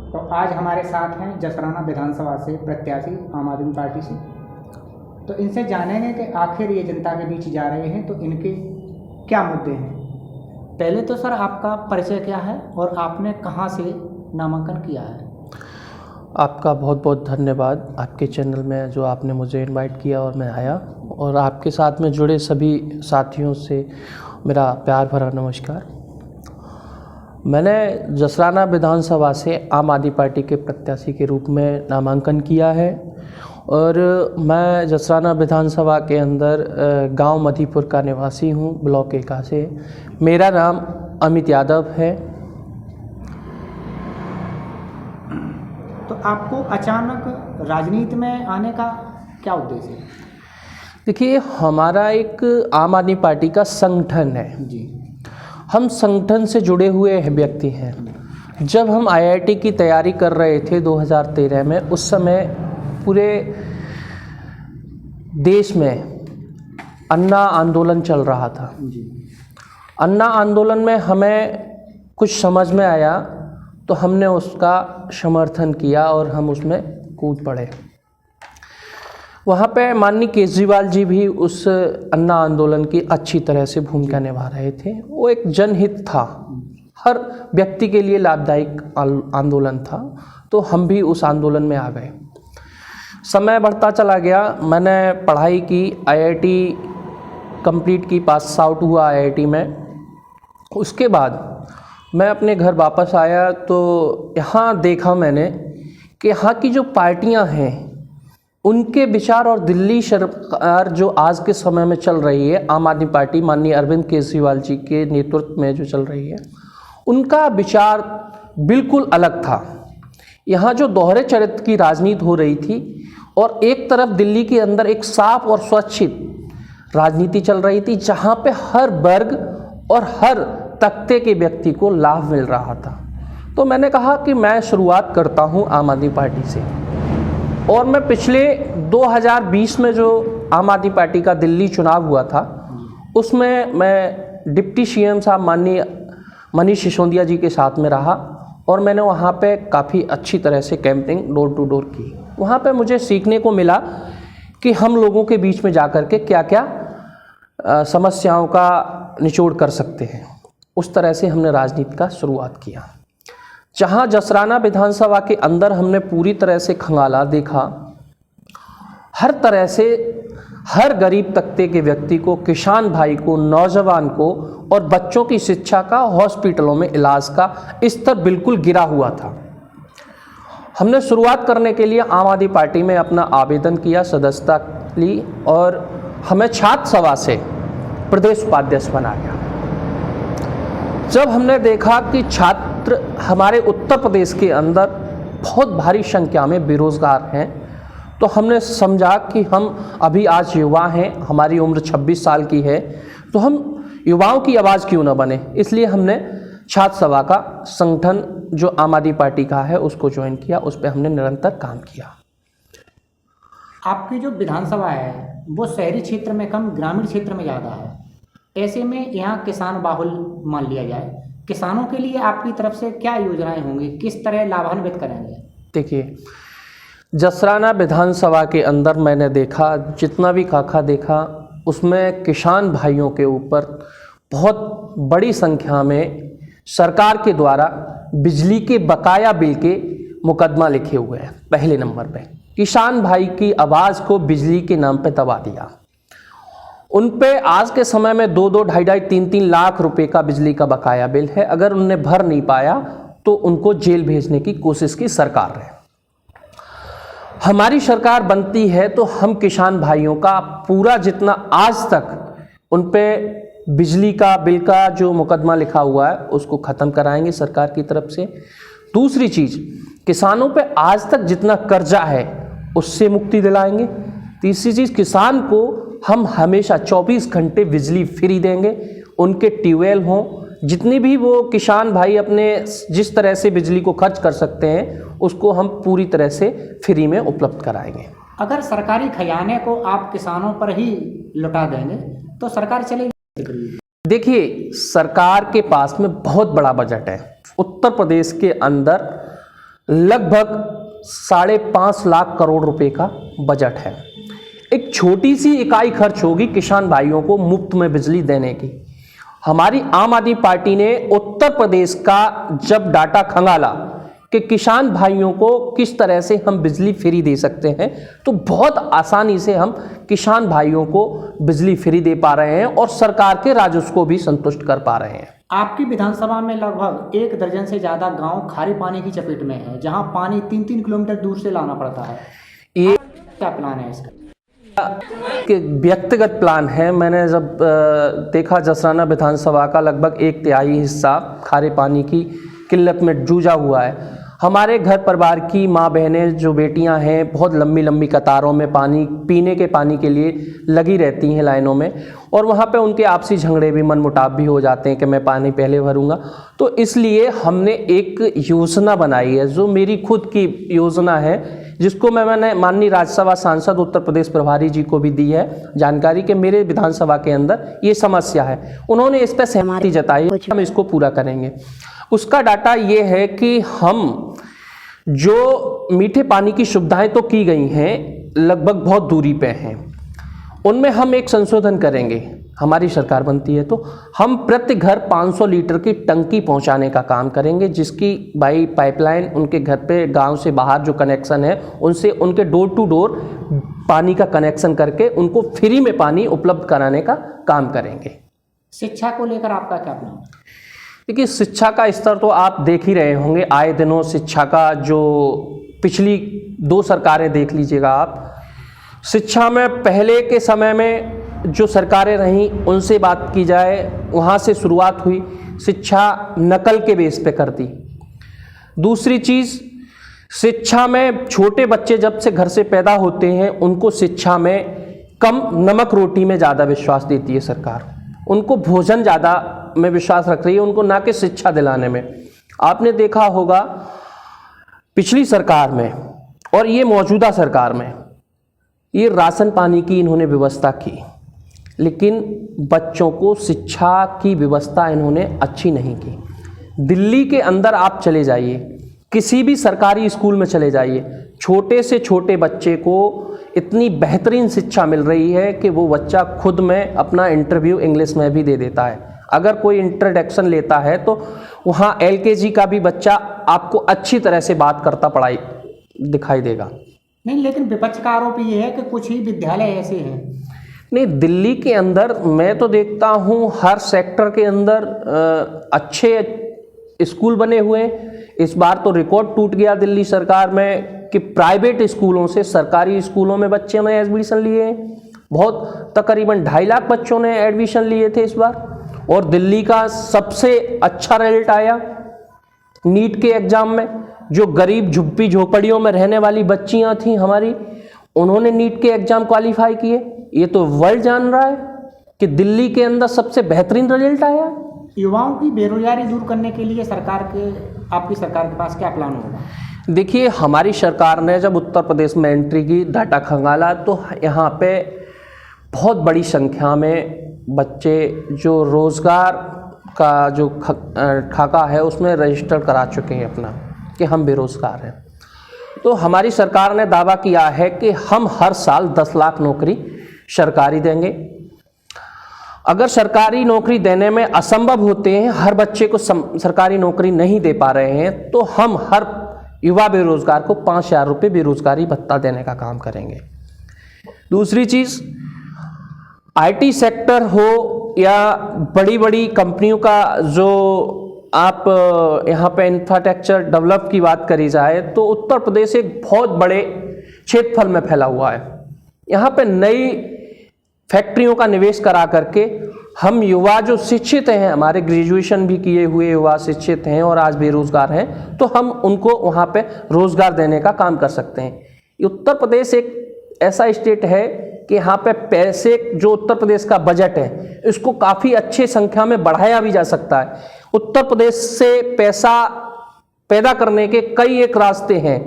तो आज हमारे साथ हैं जसराना विधानसभा से प्रत्याशी आम आदमी पार्टी से। तो इनसे जानेंगे कि आखिर ये जनता के बीच जा रहे हैं तो इनके क्या मुद्दे हैं। पहले तो सर आपका परिचय क्या है और आपने कहाँ से नामांकन किया है? आपका बहुत बहुत धन्यवाद आपके चैनल में जो आपने मुझे इनवाइट किया और मैं आया, और आपके साथ में जुड़े सभी साथियों से मेरा प्यार भरा नमस्कार। मैंने जसराना विधानसभा से आम आदमी पार्टी के प्रत्याशी के रूप में नामांकन किया है और मैं जसराना विधानसभा के अंदर गांव मधीपुर का निवासी हूं, ब्लॉक एका से। मेरा नाम अमित यादव है। तो आपको अचानक राजनीति में आने का क्या उद्देश्य है? देखिए, हमारा एक आम आदमी पार्टी का संगठन है जी। हम संगठन से जुड़े हुए व्यक्ति हैं। जब हम आईआईटी की तैयारी कर रहे थे 2013 में, उस समय पूरे देश में अन्ना आंदोलन चल रहा था। जी। अन्ना आंदोलन में हमें कुछ समझ में आया तो हमने उसका समर्थन किया और हम उसमें कूद पड़े। वहाँ पे माननीय केजरीवाल जी भी उस अन्ना आंदोलन की अच्छी तरह से भूमिका निभा रहे थे। वो एक जनहित था, हर व्यक्ति के लिए लाभदायक आंदोलन था, तो हम भी उस आंदोलन में आ गए। समय बढ़ता चला गया, मैंने पढ़ाई की, आईआईटी कंप्लीट की, पास आउट हुआ आईआईटी में। उसके बाद मैं अपने घर वापस आया तो यहाँ देखा मैंने कि यहाँ की जो पार्टियाँ हैं उनके विचार और दिल्ली सरकार जो आज के समय में चल रही है, आम आदमी पार्टी माननीय अरविंद केजरीवाल जी के नेतृत्व में जो चल रही है, उनका विचार बिल्कुल अलग था। यहाँ जो दोहरे चरित्र की राजनीति हो रही थी और एक तरफ दिल्ली के अंदर एक साफ और स्वच्छित राजनीति चल रही थी, जहाँ पे हर वर्ग और हर तबके के व्यक्ति को लाभ मिल रहा था। तो मैंने कहा कि मैं शुरुआत करता हूँ आम आदमी पार्टी से। और मैं पिछले 2020 में जो आम आदमी पार्टी का दिल्ली चुनाव हुआ था, उसमें मैं डिप्टी सीएम साहब माननीय मनीष सिसोदिया जी के साथ में रहा और मैंने वहाँ पे काफ़ी अच्छी तरह से कैंपिंग डोर टू डोर की। वहाँ पे मुझे सीखने को मिला कि हम लोगों के बीच में जाकर के क्या क्या समस्याओं का निचोड़ कर सकते हैं। उस तरह से हमने राजनीति का शुरुआत किया। जहाँ जसराना विधानसभा के अंदर हमने पूरी तरह से खंगाला देखा, हर तरह से हर गरीब तबके के व्यक्ति को, किसान भाई को, नौजवान को और बच्चों की शिक्षा का, हॉस्पिटलों में इलाज का स्तर बिल्कुल गिरा हुआ था। हमने शुरुआत करने के लिए आम आदमी पार्टी में अपना आवेदन किया, सदस्यता ली और हमें छात्र सभा से प्रदेश उपाध्यक्ष बनाया। जब हमने देखा कि छात्र हमारे उत्तर प्रदेश के अंदर बहुत भारी संख्या में बेरोजगार हैं, तो हमने समझा कि हम अभी आज युवा हैं, हमारी उम्र 26 साल की है, तो हम युवाओं की आवाज़ क्यों न बने। इसलिए हमने छात्र सभा का संगठन जो आम आदमी पार्टी का है उसको ज्वाइन किया, उस पर हमने निरंतर काम किया। आपकी जो विधानसभा है वो शहरी क्षेत्र में कम, ग्रामीण क्षेत्र में ज़्यादा है। ऐसे में यहाँ किसान बाहुल मान लिया जाए, किसानों के लिए आपकी तरफ से क्या योजनाएं होंगी, किस तरह लाभान्वित करेंगे? देखिए, जसराना विधानसभा के अंदर मैंने देखा, जितना भी खाका देखा, उसमें किसान भाइयों के ऊपर बहुत बड़ी संख्या में सरकार के द्वारा बिजली के बकाया बिल के मुकदमा लिखे हुए हैं। पहले नंबर पे किसान भाई की आवाज़ को बिजली के नाम पे दबा दिया। उन पे आज के समय में 2-2, 2.5-2, 3-3 लाख रुपए का बिजली का बकाया बिल है। अगर उनने भर नहीं पाया तो उनको जेल भेजने की कोशिश की सरकार है। हमारी सरकार बनती है तो हम किसान भाइयों का पूरा जितना आज तक उन पे बिजली का बिल का जो मुकदमा लिखा हुआ है उसको ख़त्म कराएंगे सरकार की तरफ से। दूसरी चीज़, किसानों पे आज तक जितना कर्जा है उससे मुक्ति दिलाएंगे। तीसरी चीज़, किसान को हम हमेशा 24 घंटे बिजली फ्री देंगे। उनके ट्यूबवेल हों, जितनी भी वो किसान भाई अपने जिस तरह से बिजली को खर्च कर सकते हैं उसको हम पूरी तरह से फ्री में उपलब्ध कराएंगे। अगर सरकारी खजाने को आप किसानों पर ही लुटा देंगे तो सरकार चलेगी? देखिए, सरकार के पास में बहुत बड़ा बजट है। उत्तर प्रदेश के अंदर लगभग 5.5 लाख करोड़ रुपए का बजट है। एक छोटी सी इकाई खर्च होगी किसान भाइयों को मुफ्त में बिजली देने की। हमारी आम आदमी पार्टी ने उत्तर प्रदेश का जब डाटा खंगाला कि किसान भाइयों को किस तरह से हम बिजली फ्री दे सकते हैं, तो बहुत आसानी से हम किसान भाइयों को बिजली फ्री दे पा रहे हैं और सरकार के राजस्व को भी संतुष्ट कर पा रहे हैं। आपकी विधानसभा में लगभग 1 दर्जन से ज़्यादा गांव खारे पानी की चपेट में है, जहां पानी 3-3 किलोमीटर दूर से लाना पड़ता है। ये क्या प्लान है इसका? कि व्यक्तिगत प्लान है। मैंने जब देखा जसराना विधानसभा का लगभग 1/3 हिस्सा खारे पानी की किल्लत में जूझा हुआ है। हमारे घर परिवार की माँ बहनें जो बेटियां हैं बहुत लंबी लंबी कतारों में पानी पीने के पानी के लिए लगी रहती हैं लाइनों में, और वहाँ पे उनके आपसी झगड़े भी मनमुटाव भी हो जाते हैं कि मैं पानी पहले भरूंगा। तो इसलिए हमने एक योजना बनाई है जो मेरी खुद की योजना है, जिसको मैंने माननीय राज्यसभा सांसद उत्तर प्रदेश प्रभारी जी को भी दी है जानकारी कि मेरे विधानसभा के अंदर ये समस्या है। उन्होंने इस पर सहमति जताई, हम इसको पूरा करेंगे। उसका डाटा ये है कि हम जो मीठे पानी की सुविधाएं तो की गई हैं लगभग बहुत दूरी पे हैं, उनमें हम एक संशोधन करेंगे। हमारी सरकार बनती है तो हम प्रति घर 500 लीटर की टंकी पहुंचाने का काम करेंगे, जिसकी बाई पाइपलाइन उनके घर पे गांव से बाहर जो कनेक्शन है उनसे उनके डोर टू डोर पानी का कनेक्शन करके उनको फ्री में पानी उपलब्ध कराने का काम करेंगे। शिक्षा को लेकर आपका क्या प्लान? देखिए, शिक्षा का स्तर तो आप देख ही रहे होंगे, आए दिनों शिक्षा का जो पिछली 2 सरकारें देख लीजिएगा आप, शिक्षा में पहले के समय में जो सरकारें रहीं उनसे बात की जाए, वहाँ से शुरुआत हुई, शिक्षा नकल के बेस पे कर दी। दूसरी चीज़, शिक्षा में छोटे बच्चे जब से घर से पैदा होते हैं उनको शिक्षा में कम नमक रोटी में ज़्यादा विश्वास देती है सरकार, उनको भोजन ज़्यादा में विश्वास रख रही है, उनको ना कि शिक्षा दिलाने में। आपने देखा होगा पिछली सरकार में और ये मौजूदा सरकार में ये राशन पानी की इन्होंने व्यवस्था की, लेकिन बच्चों को शिक्षा की व्यवस्था इन्होंने अच्छी नहीं की। दिल्ली के अंदर आप चले जाइए, किसी भी सरकारी स्कूल में चले जाइए, छोटे से छोटे बच्चे को इतनी बेहतरीन शिक्षा मिल रही है कि वो बच्चा खुद में अपना इंटरव्यू इंग्लिश में भी दे देता है। अगर कोई इंट्रोडक्शन लेता है तो वहाँ LKG का भी बच्चा आपको अच्छी तरह से बात करता पढ़ाई दिखाई देगा। नहीं, लेकिन विपक्ष का आरोप ये है कि कुछ ही विद्यालय ऐसे हैं। नहीं, दिल्ली के अंदर मैं तो देखता हूँ हर सेक्टर के अंदर अच्छे स्कूल बने हुए हैं। इस बार तो रिकॉर्ड टूट गया दिल्ली सरकार में कि प्राइवेट स्कूलों से सरकारी स्कूलों में बच्चों ने एडमिशन लिए हैं। बहुत तकरीबन 2.5 लाख बच्चों ने एडमिशन लिए थे इस बार, और दिल्ली का सबसे अच्छा रिजल्ट आया नीट के एग्ज़ाम में। जो गरीब झुग्गी झोपड़ियों में रहने वाली बच्चियां थीं हमारी, उन्होंने नीट के एग्ज़ाम क्वालिफाई किए। ये तो वर्ल्ड जान रहा है कि दिल्ली के अंदर सबसे बेहतरीन रिजल्ट आया। युवाओं की बेरोजगारी दूर करने के लिए आपकी सरकार के पास क्या प्लान होगा? देखिए, हमारी सरकार ने जब उत्तर प्रदेश में एंट्री की, डाटा खंगाला, तो यहाँ पे बहुत बड़ी संख्या में बच्चे जो रोज़गार का जो खाका है उसमें रजिस्टर करा चुके हैं अपना कि हम बेरोज़गार हैं। तो हमारी सरकार ने दावा किया है कि हम हर साल 10 लाख नौकरी सरकारी देंगे। अगर सरकारी नौकरी देने में असंभव होते हैं, हर बच्चे को सरकारी नौकरी नहीं दे पा रहे हैं, तो हम हर युवा बेरोजगार को 5,000 रुपये बेरोजगारी भत्ता देने का काम करेंगे। दूसरी चीज़, IT सेक्टर हो या बड़ी बड़ी कंपनियों का जो आप यहाँ पे इंफ्रास्ट्रक्चर डेवलप की बात करी जाए तो उत्तर प्रदेश एक बहुत बड़े क्षेत्रफल में फैला हुआ है। यहाँ पे नई फैक्ट्रियों का निवेश करा करके हम युवा जो शिक्षित हैं, हमारे ग्रेजुएशन भी किए हुए युवा शिक्षित हैं और आज बेरोजगार हैं, तो हम उनको वहाँ पे रोजगार देने का काम कर सकते हैं। उत्तर प्रदेश एक ऐसा स्टेट है कि यहाँ पे पैसे जो उत्तर प्रदेश का बजट है इसको काफ़ी अच्छे संख्या में बढ़ाया भी जा सकता है। उत्तर प्रदेश से पैसा पैदा करने के कई एक रास्ते हैं।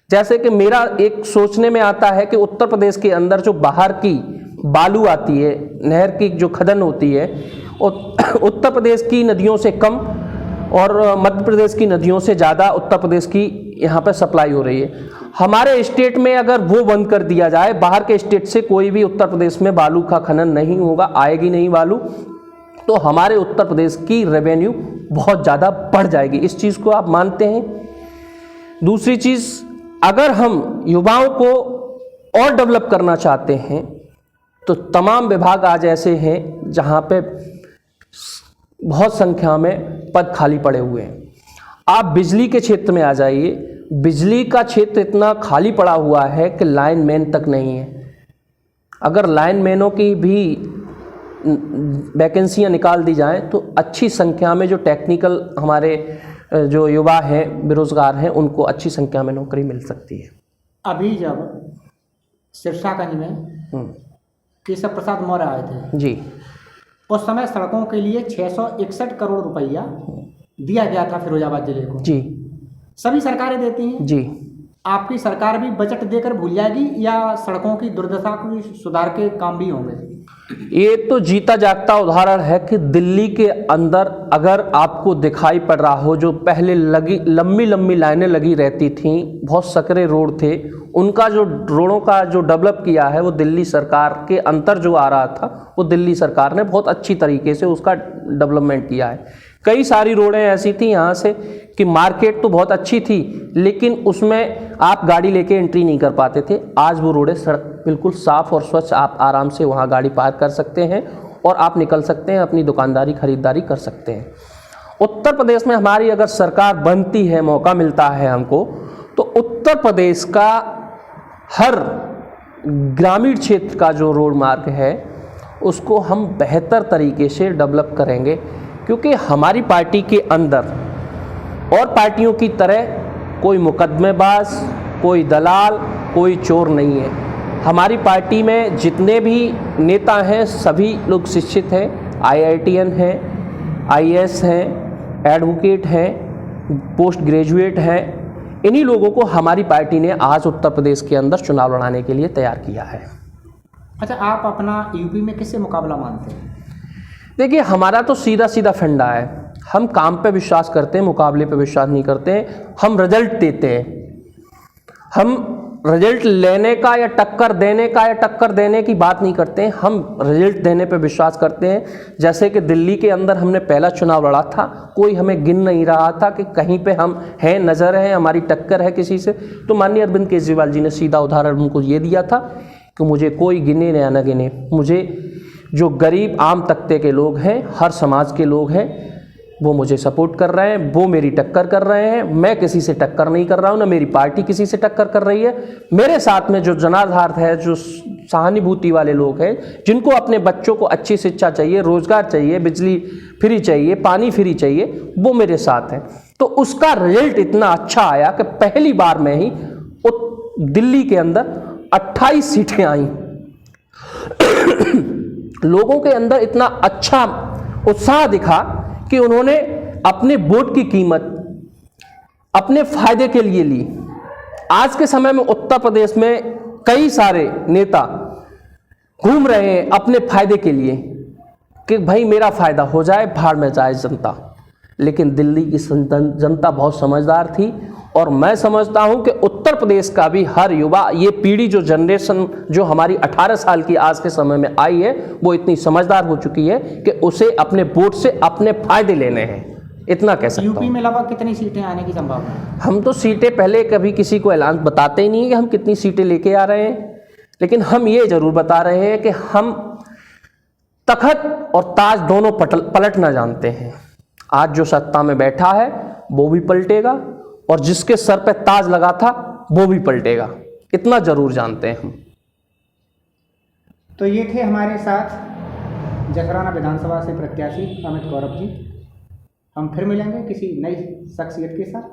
जैसे कि मेरा एक सोचने में आता है कि उत्तर प्रदेश के अंदर जो बाहर की बालू आती है, नहर की जो खदन होती है, उत्तर प्रदेश की नदियों से कम और मध्य प्रदेश की नदियों से ज़्यादा उत्तर प्रदेश की यहाँ पे सप्लाई हो रही है। हमारे स्टेट में अगर वो बंद कर दिया जाए, बाहर के स्टेट से कोई भी उत्तर प्रदेश में बालू का खनन नहीं होगा, आएगी नहीं बालू, तो हमारे उत्तर प्रदेश की रेवेन्यू बहुत ज़्यादा बढ़ जाएगी। इस चीज़ को आप मानते हैं? दूसरी चीज़, अगर हम युवाओं को और डेवलप करना चाहते हैं तो तमाम विभाग आज ऐसे हैं जहाँ पे बहुत संख्या में पद खाली पड़े हुए हैं। आप बिजली के क्षेत्र में आ जाइए, बिजली का क्षेत्र इतना खाली पड़ा हुआ है कि लाइनमैन तक नहीं है। अगर लाइनमैनों की भी वैकेंसियां निकाल दी जाएं तो अच्छी संख्या में जो टेक्निकल हमारे जो युवा हैं, बेरोजगार हैं, उनको अच्छी संख्या में नौकरी मिल सकती है। अभी जब सिरसागंज में केशव प्रसाद मौर्य आए थे जी, उस समय सड़कों के लिए 661 करोड़ रुपया दिया गया था फिरोजाबाद जिले को। जी, सभी सरकारें देती हैं। जी। आपकी सरकार भी बजट देकर भूल जाएगी या सड़कों की दुर्दशा को सुधार के काम भी होंगे? ये तो जीता जागता उदाहरण है कि दिल्ली के अंदर अगर आपको दिखाई पड़ रहा हो, जो पहले लंबी लंबी लाइनें लगी रहती थीं, बहुत सकरे रोड थे, उनका जो रोडों का जो डेवलप किया है वो दिल्ली सरकार के अंतर जो आ रहा था वो दिल्ली सरकार ने बहुत अच्छी तरीके से उसका डेवलपमेंट किया है। कई सारी रोडें ऐसी थी यहाँ से कि मार्केट तो बहुत अच्छी थी लेकिन उसमें आप गाड़ी लेके एंट्री नहीं कर पाते थे। आज वो रोडें सड़क बिल्कुल साफ़ और स्वच्छ, आप आराम से वहाँ गाड़ी पार्क कर सकते हैं और आप निकल सकते हैं, अपनी दुकानदारी खरीदारी कर सकते हैं। उत्तर प्रदेश में हमारी अगर सरकार बनती है, मौका मिलता है हमको, तो उत्तर प्रदेश का हर ग्रामीण क्षेत्र का जो रोड मार्ग है उसको हम बेहतर तरीके से डेवलप करेंगे, क्योंकि हमारी पार्टी के अंदर और पार्टियों की तरह कोई मुकदमेबाज, कोई दलाल, कोई चोर नहीं है। हमारी पार्टी में जितने भी नेता हैं सभी लोग शिक्षित हैं, IITN हैं, IAS हैं, एडवोकेट हैं, पोस्ट ग्रेजुएट हैं। इन्हीं लोगों को हमारी पार्टी ने आज उत्तर प्रदेश के अंदर चुनाव लड़ाने के लिए तैयार किया है। अच्छा, आप अपना यूपी में किससे मुकाबला मानते हैं? देखिए, हमारा तो सीधा सीधा फंडा है। हम काम पे विश्वास करते हैं, मुकाबले पे विश्वास नहीं करते हैं। हम रिजल्ट देते हैं। हम रिजल्ट लेने का या टक्कर देने का या टक्कर देने की बात नहीं करते हैं। हम रिजल्ट देने पे विश्वास करते हैं। जैसे कि दिल्ली के अंदर हमने पहला चुनाव लड़ा था, कोई हमें गिन नहीं रहा था कि कहीं पे हम हैं, नज़र हैं, हमारी टक्कर है किसी से। तो माननीय अरविंद केजरीवाल जी ने सीधा उदाहरण उनको ये दिया था कि मुझे कोई गिने या न गिने, मुझे जो गरीब आम तबके के लोग हैं, हर समाज के लोग हैं, वो मुझे सपोर्ट कर रहे हैं, वो मेरी टक्कर कर रहे हैं। मैं किसी से टक्कर नहीं कर रहा हूँ, ना मेरी पार्टी किसी से टक्कर कर रही है। मेरे साथ में जो जनाधार है, जो सहानुभूति वाले लोग हैं, जिनको अपने बच्चों को अच्छी शिक्षा चाहिए, रोजगार चाहिए, बिजली फ्री चाहिए, पानी फ्री चाहिए, वो मेरे साथ हैं। तो उसका रिजल्ट इतना अच्छा आया कि पहली बार में ही दिल्ली के अंदर 28 सीटें आई। लोगों के अंदर इतना अच्छा उत्साह दिखा कि उन्होंने अपने वोट की कीमत अपने फायदे के लिए ली। आज के समय में उत्तर प्रदेश में कई सारे नेता घूम रहे हैं अपने फायदे के लिए कि भाई मेरा फायदा हो जाए, भाड़ में जाए जनता। लेकिन दिल्ली की जनता बहुत समझदार थी और मैं समझता हूं कि उत्तर प्रदेश का भी हर युवा, ये पीढ़ी, जो जनरेशन जो हमारी 18 साल की आज के समय में आई है, वो इतनी समझदार हो चुकी है कि उसे अपने वोट से अपने फायदे लेने हैं। इतना कह सकता हूं। यूपी में लगभग कितनी सीटें आने की संभावना है? हम तो सीटें पहले कभी किसी को ऐलान बताते ही नहीं है कि हम कितनी सीटें लेके आ रहे हैं, लेकिन हम ये जरूर बता रहे हैं कि हम तखत और ताज दोनों पलटना जानते हैं। आज जो सत्ता में बैठा है वो भी पलटेगा और जिसके सर पे ताज लगा था वो भी पलटेगा, इतना जरूर जानते हैं हम। तो ये थे हमारे साथ जसराना विधानसभा से प्रत्याशी अमित गौरव जी। हम फिर मिलेंगे किसी नई शख्सियत के साथ।